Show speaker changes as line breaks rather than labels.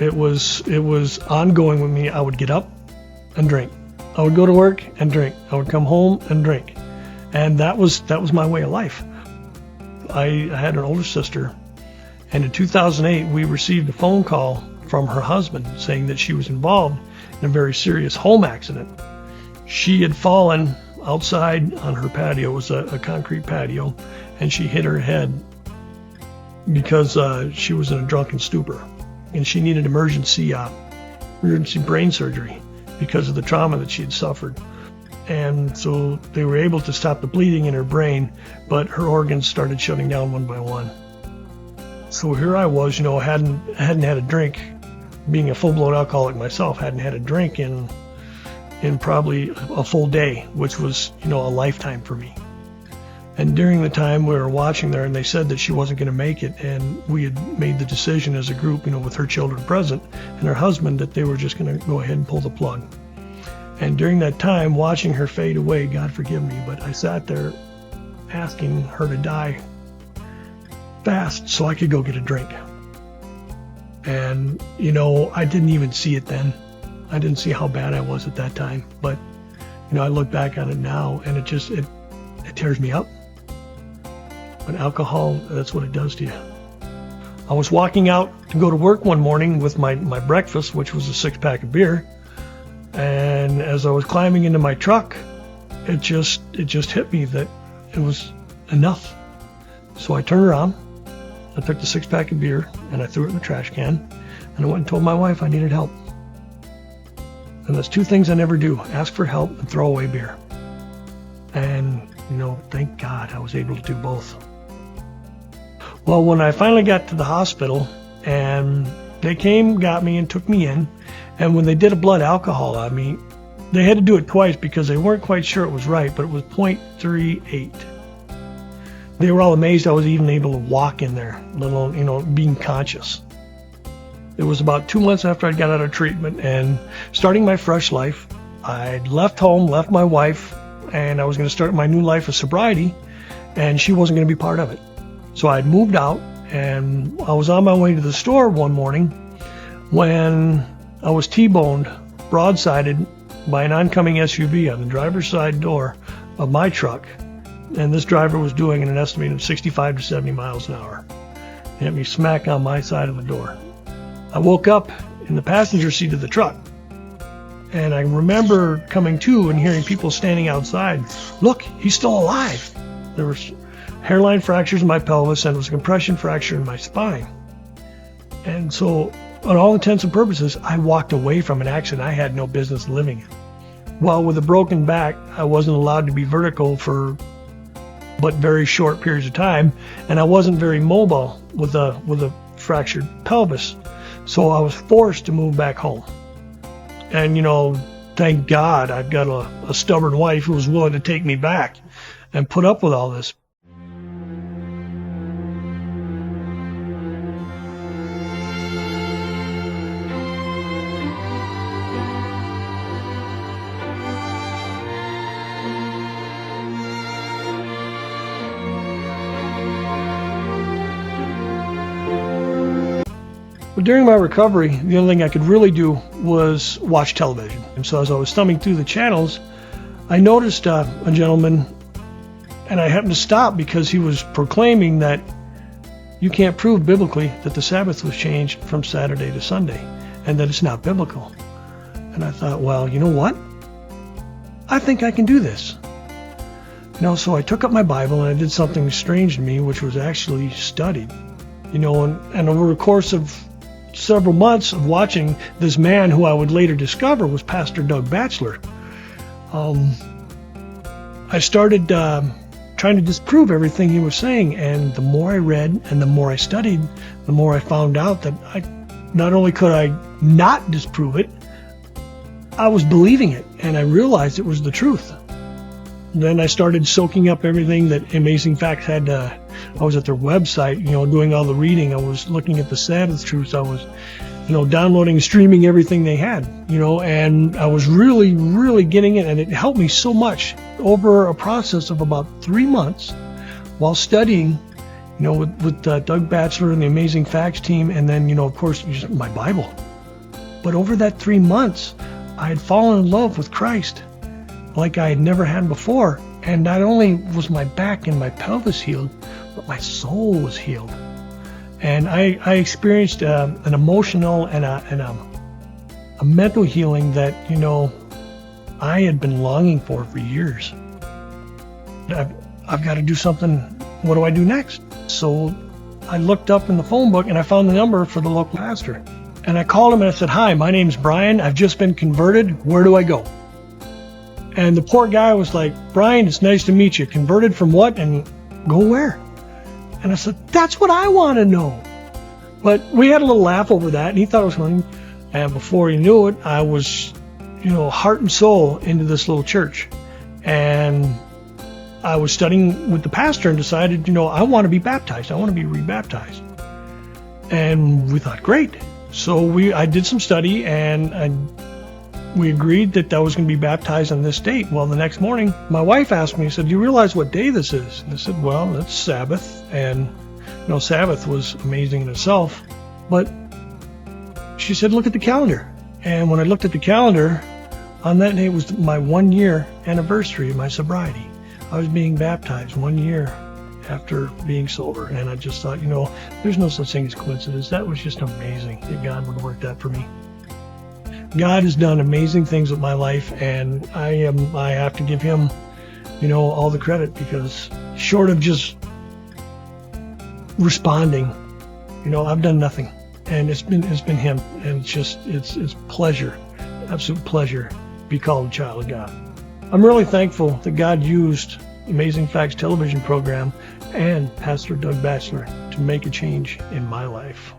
It was ongoing with me. I would get up and drink. I would go to work and drink. I would come home and drink. And that was my way of life. I had an older sister, and in 2008 we received a phone call from her husband saying that she was involved in a very serious home accident. She had fallen outside on her patio. It was a concrete patio, and she hit her head because she was in a drunken stupor, and she needed emergency brain surgery because of the trauma that she had suffered. And so they were able to stop the bleeding in her brain, but her organs started shutting down one by one. So here I was, hadn't had a drink, being a full-blown alcoholic myself, hadn't had a drink in probably a full day, which was, a lifetime for me. And during the time we were watching there, and they said that she wasn't going to make it, and we had made the decision as a group, with her children present and her husband, that they were just going to go ahead and pull the plug. And during that time, watching her fade away, God forgive me, but I sat there asking her to die fast so I could go get a drink. And, I didn't even see it then. I didn't see how bad I was at that time. But, I look back on it now, and it tears me up. But alcohol, that's what it does to you. I was walking out to go to work one morning with my breakfast, which was a 6-pack of beer. And as I was climbing into my truck, it just hit me that it was enough. So I turned around, I took the 6-pack of beer, and I threw it in the trash can, and I went and told my wife I needed help. And that's 2 things I never do: ask for help and throw away beer. And, thank God I was able to do both. Well, when I finally got to the hospital, and they came, got me, and took me in, and when they did a blood alcohol on me, they had to do it twice because they weren't quite sure it was right, but it was 0.38. They were all amazed I was even able to walk in there, let alone, being conscious. It was about 2 months after I got out of treatment and starting my fresh life. I'd left home, left my wife, and I was going to start my new life of sobriety, and she wasn't going to be part of it. So I'd moved out, and I was on my way to the store one morning when I was T-boned, broadsided by an oncoming SUV on the driver's side door of my truck. And this driver was doing an estimated 65 to 70 miles an hour. He hit me smack on my side of the door. I woke up in the passenger seat of the truck. And I remember coming to and hearing people standing outside. Look, he's still alive. There were hairline fractures in my pelvis, and there was a compression fracture in my spine. And so, on all intents and purposes, I walked away from an accident I had no business living in. Well, with a broken back, I wasn't allowed to be vertical for but very short periods of time, and I wasn't very mobile with a fractured pelvis. So I was forced to move back home. And, thank God I've got a stubborn wife who was willing to take me back and put up with all this. But during my recovery, the only thing I could really do was watch television. And so as I was thumbing through the channels, I noticed a gentleman, and I happened to stop because he was proclaiming that you can't prove biblically that the Sabbath was changed from Saturday to Sunday, and that it's not biblical. And I thought, well, you know what? I think I can do this. So I took up my Bible and I did something strange to me, which was actually studied. And over the course of several months of watching this man, who I would later discover was Pastor Doug Batchelor, I started trying to disprove everything he was saying. And the more I read and the more I studied, the more I found out that not only could I not disprove it, I was believing it, and I realized it was the truth. Then I started soaking up everything that Amazing Facts had. I was at their website, doing all the reading. I was looking at the Sabbath truths. I was, downloading, streaming everything they had, and I was really, really getting it. And it helped me so much over a process of about 3 months while studying, with Doug Batchelor and the Amazing Facts team. And then, of course, just my Bible. But over that 3 months, I had fallen in love with Christ like I had never had before. And not only was my back and my pelvis healed, but my soul was healed. And I experienced an emotional and a mental healing that, I had been longing for years. I've got to do something. What do I do next? So I looked up in the phone book and I found the number for the local pastor. And I called him and I said, "Hi, my name's Brian. I've just been converted. Where do I go?" And the poor guy was like, "Brian, it's nice to meet you. Converted from what and go where?" And I said, "That's what I want to know." But we had a little laugh over that, and he thought it was funny. And before he knew it, I was, heart and soul into this little church. And I was studying with the pastor and decided, I want to be baptized. I want to be rebaptized. And we thought, great. So I did some study, and we agreed that I was going to be baptized on this date. Well, the next morning, my wife asked me, "Do you realize what day this is?" And I said, "Well, it's Sabbath." And, Sabbath was amazing in itself. But she said, "Look at the calendar." And when I looked at the calendar, on that day was my 1-year anniversary of my sobriety. I was being baptized 1 year after being sober. And I just thought, there's no such thing as coincidence. That was just amazing that God would work that for me. God has done amazing things with my life, and I have to give him, all the credit, because short of just responding, I've done nothing. And it's been him. And it's pleasure, absolute pleasure to be called a child of God. I'm really thankful that God used Amazing Facts television program and Pastor Doug Batchelor to make a change in my life.